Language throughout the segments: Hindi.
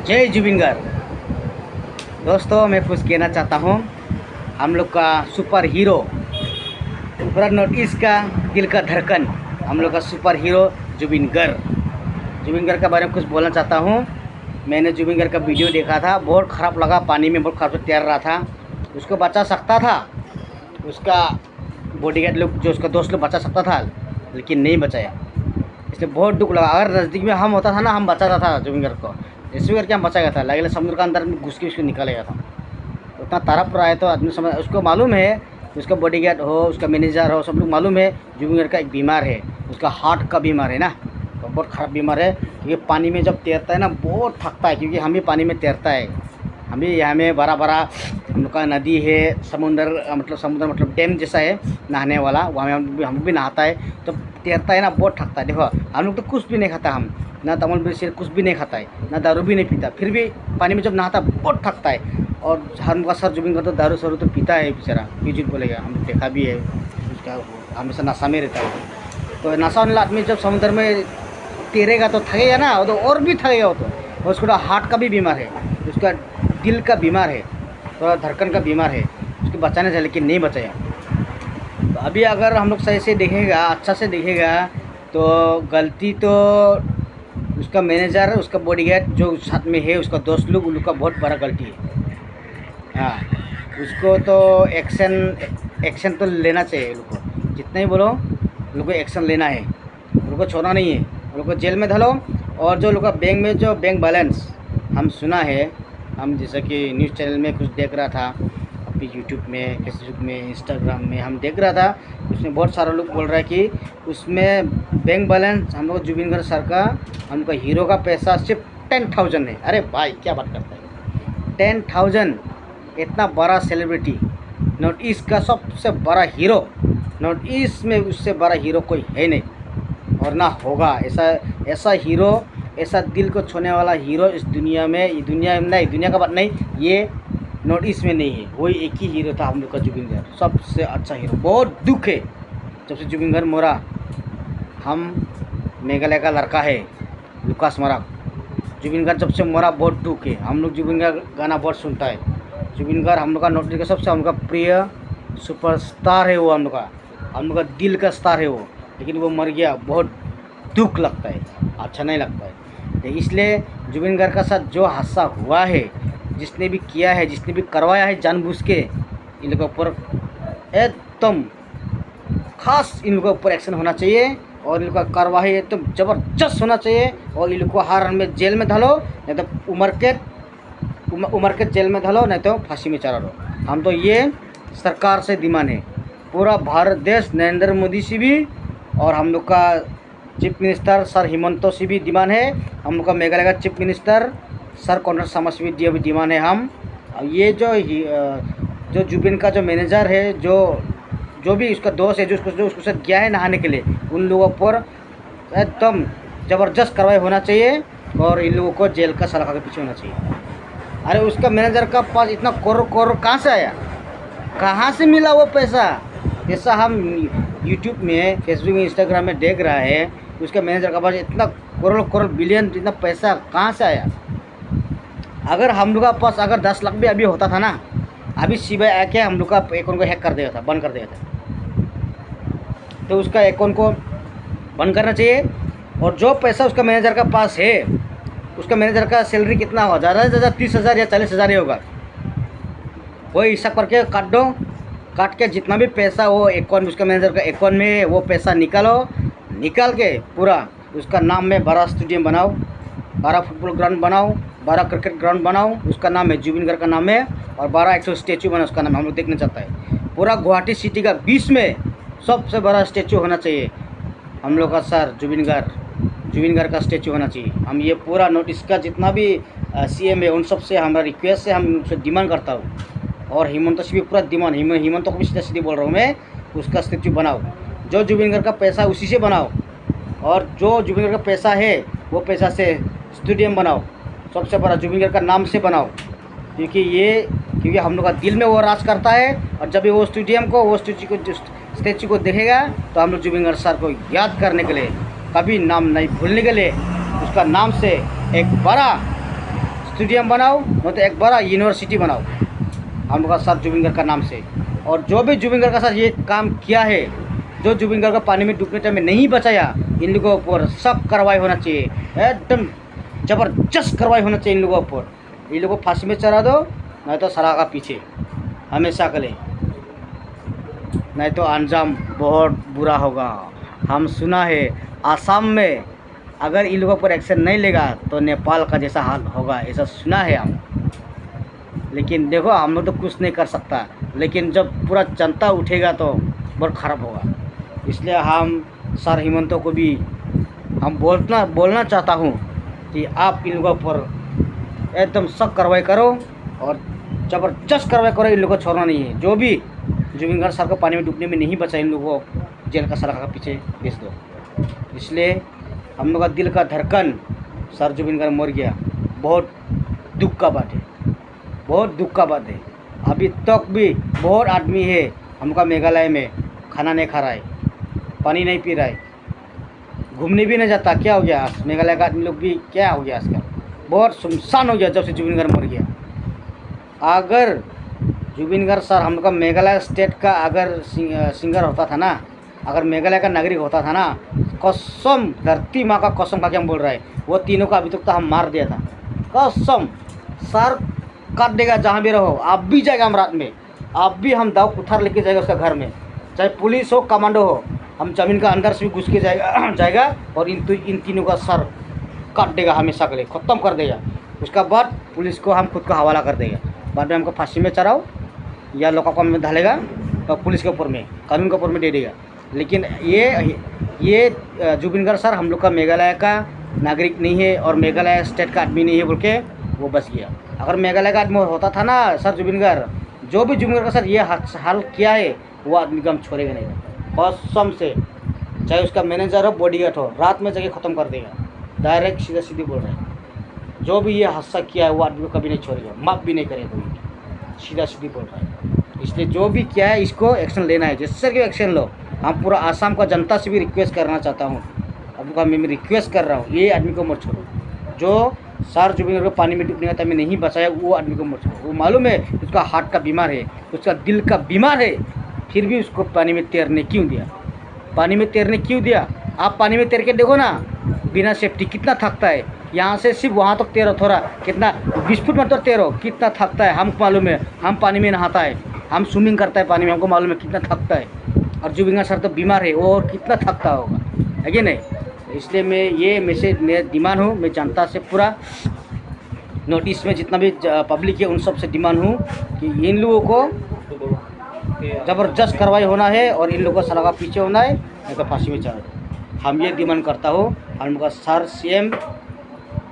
जय जुबिन गार्ग। दोस्तों मैं कुछ कहना चाहता हूँ। हम लोग का सुपर हीरो, पूरा नॉर्थ ईस्ट का दिल का धड़कन, हम लोग का सुपर हीरो जुबिन गार्ग। जुबिन गार्ग के बारे में कुछ बोलना चाहता हूँ। मैंने जुबिन गार्ग का वीडियो देखा था, बहुत ख़राब लगा। पानी में बहुत खराब तैर रहा था। उसको बचा सकता था, उसका बॉडीगार्ड लोग जो उसका दोस्त लोग बचा सकता था, लेकिन नहीं बचाया। इसलिए बहुत दुख लगा। अगर नज़दीक में हम होता था ना, हम बचाता था जुबिन गार्ग को। ऐसे करके हम बचा गया था। लगेगा समुद्र का अंदर में घुस के उसको निकालेगा था। उतना तड़प रहा है तो आदमी समझ, उसको मालूम है, उसका बॉडीगार्ड हो, उसका मैनेजर हो, सब लोग मालूम है जुबिन गार्ग का एक बीमार है, उसका हार्ट का बीमार है ना, तो बहुत ख़राब बीमार है। क्योंकि पानी में जब तैरता है ना बहुत थकता है, क्योंकि हम भी पानी में तैरता है। हम भी यहाँ में बड़ा बड़ा हम लोग का नदी है, समुंदर मतलब डैम जैसा है नहाने वाला, वहाँ में हम भी नहाता है। तो तैरता है ना बहुत थकता है। देखो हम लोग तो कुछ भी नहीं खाता, हम ना तमल मिर्च कुछ भी नहीं खाता है, ना दारू भी नहीं पीता, फिर भी पानी में जब नहाता बहुत थकता है। और हम का सर जुबिन गार्ग तो दारू सारू तो पीता है बेचारा, क्यों बोलेगा, हम देखा भी है उसका, हमेशा नशा में रहता है। तो नशा वाला आदमी जब समुद्र में तैरेगा तो थकेगा ना, वो तो और भी थकेगा। वो तो उसको हार्ट का भी बीमार है, उसका दिल का बीमार है, थोड़ा धड़कन का बीमार है। उसको बचाने से, लेकिन नहीं बचाया। तो अभी अगर हम लोग सही से देखेगा, अच्छा से देखेगा, तो गलती तो उसका मैनेजर, उसका बॉडीगार्ड जो साथ में है, उसका दोस्त लोग, उन लोग का बहुत बड़ा गलती है। हाँ, उसको तो एक्शन तो लेना चाहिए। लोग को जितना ही बोलो, लोग को एक्शन लेना है, लोग को छोड़ना नहीं है। लोग को जेल में डालो। और जो लोग का बैंक में जो बैंक बैलेंस हम सुना है, हम जैसा कि न्यूज़ चैनल में कुछ देख रहा था, अपनी यूट्यूब में, फेसबुक में, इंस्टाग्राम में हम देख रहा था, उसमें बहुत सारे लोग बोल रहा है कि उसमें बैंक बैलेंस हम लोग जुबिन गार्ग सर का, हमको हीरो का पैसा सिर्फ 10,000 है। अरे भाई क्या बात करता है, 10,000! इतना बड़ा सेलिब्रिटी, नॉर्थ ईस्ट का सबसे बड़ा हीरो, नॉर्थ ईस्ट में उससे बड़ा हीरो कोई है नहीं और ना होगा। ऐसा हीरो, ऐसा दिल को छूने वाला हीरो इस दुनिया में, दुनिया का बात नहीं, ये नॉर्थ ईस्ट में नहीं है। वही एक ही हीरो था हम लोग का, जुबिन गार्ग, सबसे अच्छा हीरो। बहुत दुख है जब से जुबिन गार्ग मरा। हम मेघालय का लड़का है लुकास मरा, जुबिन गार्ग जब से मरा बहुत दुख है। हम लोग जुबिन गार्ग गाना बहुत सुनता है। जुबिन गार्ग हम लोग का नॉर्थ ईस्ट का सबसे हम लोग का प्रिय सुपरस्टार है। वो हम लोग का दिल का स्टार है वो, लेकिन वो मर गया। बहुत दुख लगता है, अच्छा नहीं लगता है। तो इसलिए जुबिन गार्ग का साथ जो हादसा हुआ है, जिसने भी किया है, जिसने भी करवाया है जानबूझ के, इन लोगों के ऊपर एकदम खास, इन लोगों के ऊपर एक्शन होना चाहिए। और इन लोगों का कार्रवाई एकदम ज़बरदस्त होना चाहिए। और इन लोग को हर में जेल में डालो, नहीं तो उम्र के जेल में डालो, नहीं तो फांसी में चढ़ा दो। हम तो ये सरकार से डिमांड है, पूरा भारत देश, नरेंद्र मोदी से भी, और हम लोग का चीफ मिनिस्टर सर हिमंतो से भी डिमांड है। हम लोग का मेघालय का चीफ मिनिस्टर सर कॉन्ट्रेक्ट समस्या भी डिमांड है। हम ये जो जुबिन का जो मैनेजर है, जो भी उसका दोस्त है, जो उसको साथ गया है नहाने के लिए, उन लोगों पर एकदम ज़बरदस्त कार्रवाई होना चाहिए। और इन लोगों को जेल का सलाखा के पीछे होना चाहिए। अरे उसका मैनेजर का पास इतना करोड़ कहाँ से आया, कहाँ से मिला वो पैसा? ऐसा हम यूट्यूब में, फेसबुक में, इंस्टाग्राम में देख रहा है, उसका मैनेजर का पास इतना करोड़ बिलियन इतना पैसा कहाँ से आया? अगर हम लोग का पास अगर 10 लाख भी अभी होता था ना, अभी सीबीआई आके हम लोग का अकाउंट को हैक कर दिया था, बंद कर दिया था। तो उसका अकाउंट को बंद करना चाहिए। और जो पैसा उसका मैनेजर का पास है, उसका मैनेजर का सैलरी कितना होगा? ज़्यादा से ज़्यादा 30,000 या 40,000 ही होगा। वही हिसाब करके काट दो, काट के जितना भी पैसा वो अकाउंट, उसका मैनेजर का अकाउंट में, वो पैसा निकालो। निकाल के पूरा उसका नाम में बड़ा स्टेडियम बनाओ, बड़ा फुटबॉल ग्राउंड बनाओ, बड़ा क्रिकेट ग्राउंड बनाओ, उसका नाम है जुबिन गार्ग का नाम है। और बड़ा एक स्टैचू बनाओ, उसका नाम हम लोग देखना चाहता है। पूरा गुवाहाटी सिटी का बीच में सबसे बड़ा स्टैचू होना चाहिए हम लोग का सर जुबिन गार्ग का स्टैचू होना चाहिए। हम ये पूरा नॉर्थ ईस्ट का जितना भी सीएम है, उन सब से हमारा रिक्वेस्ट से, हम उनसे डिमांड करता हूँ। और हिमंत से भी पूरा डिमांड, हिमंत को भी सीधे बोल रहा हूँ मैं, उसका स्टैचू बनाओ। जो जुबिन गार्ग का पैसा उसी से बनाओ, और जो जुबिन गार्ग का पैसा है वो पैसा से स्टेडियम बनाओ, सबसे बड़ा जुबिन गार्ग का नाम से बनाओ। क्योंकि हम लोग का दिल में वो राज करता है। और जब भी वो स्टैचू को देखेगा, तो हम लोग जुबिन गार्ग सर को याद करने के लिए, कभी नाम नहीं भूलने के लिए, उसका नाम से एक बड़ा स्टेडियम बनाओ, नहीं तो एक बड़ा यूनिवर्सिटी बनाओ हम लोग का सर जुबिन गार्ग का नाम से। और जो भी जुबिन गार्ग का साथ ये काम किया है, जो जुबिन गार्ग का पानी में डूबने टाइम में नहीं बचाया, इन लोगों के ऊपर सख्त कार्रवाई होना चाहिए, एकदम ज़बरदस्त कार्रवाई होना चाहिए इन लोगों के ऊपर। इन लोगों को फांसी में चढ़ा दो, नहीं तो सलाह का पीछे हमेशा के लिए, नहीं तो अंजाम बहुत बुरा होगा। हम सुना है आसाम में अगर इन लोगों पर एक्शन नहीं लेगा तो नेपाल का जैसा हाल होगा, ऐसा सुना है हम। लेकिन देखो हम लोग तो कुछ नहीं कर सकता, लेकिन जब पूरा जनता उठेगा तो बहुत ख़राब होगा। इसलिए हम सर हिमंतो को भी हम बोलना चाहता हूँ कि आप इन लोगों पर एकदम सख्त कार्रवाई करो और ज़बरदस्त कार्रवाई करो, इन लोगों को छोड़ना नहीं है। जो भी जुबिन गार्ग सर को पानी में डूबने में नहीं बचा, इन लोगों को जेल का सलाखा का पीछे भेज दो। इसलिए हम लोग का दिल का धड़कन, सर जुबिन गार्ग मर गया, बहुत दुख का बात है, बहुत दुख का बात है। अभी तक भी बहुत आदमी है हमका मेघालय में खाना नहीं खा रहा है, पानी नहीं पी रहा है, घूमने भी नहीं जाता। क्या हो गया आज मेघालय का आदमी लोग भी, क्या हो गया आजकल, बहुत सुनसान हो गया जब से जुबिन गार्ग मर गया। अगर जुबिन गार्ग सर हम लोग का मेघालय स्टेट का अगर सिंगर होता था ना, अगर मेघालय का नागरिक होता था ना, कसम धरती माँ का कसम का क्या बोल रहा है, वो तीनों का अभी तक तो हम मार दिया था। कसम सर काट देगा जहाँ भी रहो, आप भी जाएगा हम रात में, आप भी हम दाव उठार लेके जाएगा उसका घर में, चाहे पुलिस हो कमांडो हो, हम ज़मीन का अंदर से भी घुस के जाएगा और इन तीनों का सर काट देगा हमेशा के लिए, ख़त्म कर देगा। उसका बाद पुलिस को हम खुद को हवाला कर देगा, बाद में हमको फांसी में चढ़ाओ या लोकापा में डालेगा और पुलिस के ऊपर में, कानून के ऊपर में दे देगा। लेकिन ये जुबिन गार्ग सर हम लोग का मेघालय का नागरिक नहीं है और मेघालय स्टेट का आदमी नहीं है बोल के वो बच गया। अगर मेघालय का आदमी होता था ना सर जुबिन गार्ग, जो भी जुबिन गार्ग सर ये हाल किया है, वो आदमी को हम छोड़ेगा नहीं कसम से, चाहे उसका मैनेजर हो बॉडीगार्ड हो, रात में जगह ख़त्म कर देगा। डायरेक्ट सीधा सीधी बोल रहे हैं, जो भी ये हादसा किया है वो आदमी को कभी नहीं छोड़ेगा, माफ़ भी नहीं करेगा, सीधा सीधी बोल रहा है। इसलिए जो भी किया है इसको एक्शन लेना है, जिससे कि एक्शन लो। हम पूरा आसाम का जनता से भी रिक्वेस्ट करना चाहता हूँ, अब मैं रिक्वेस्ट कर रहा हूँ, ये आदमी को मत छोड़ो। जो सर जुबिन गार्ग को पानी में डूबने का टाइम में नहीं बचाया, वो आदमी को मत छोड़ो। वो मालूम है उसका हार्ट का बीमार है, उसका दिल का बीमार है, फिर भी उसको पानी में तैरने क्यों दिया, पानी में तैरने क्यों दिया? आप पानी में तैर के देखो ना, बिना सेफ्टी कितना थकता है। यहाँ से सिर्फ वहाँ तक तैरो, थोड़ा कितना 20 फुट में तो तैरो, कितना थकता है हमको मालूम है। हम पानी में नहाता है, हम स्विमिंग करता है पानी में, हमको मालूम है कितना थकता है। और जुबिन गार्ग सर तो बीमार है, वो और कितना थकता होगा, है कि नहीं? इसलिए मैं ये मैसेज मेरा डिमांड हूँ, मैं जनता से पूरा नोटिस में जितना भी पब्लिक है उन सब से डिमांड हूँ कि इन लोगों को ज़बरदस्त कार्रवाई होना है और इन लोगों को सलाखा पीछे होना है, नहीं तो फांसी में चढ़ा। हम ये डिमांड करता हूँ हम लोग का सर सीएम,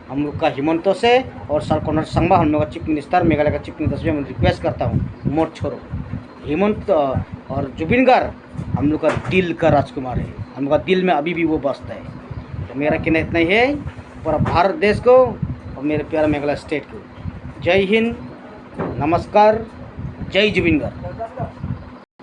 हम लोग का हिमंतो से और सर कॉर्नर संघमा, हम लोग का चीफ मिनिस्टर, मेघालय का चीफ मिनिस्टर से मैं रिक्वेस्ट करता हूँ, मत छोड़ो। हिमंत और जुबिन गार्ग हम लोग का दिल का राजकुमार है, हम लोग का दिल में अभी भी वो बसता है। तो मेरा कहना इतना ही है पूरा भारत देश को और मेरे प्यारा मेघालय स्टेट को। जय हिंद, नमस्कार, जय जुबिन गार्ग।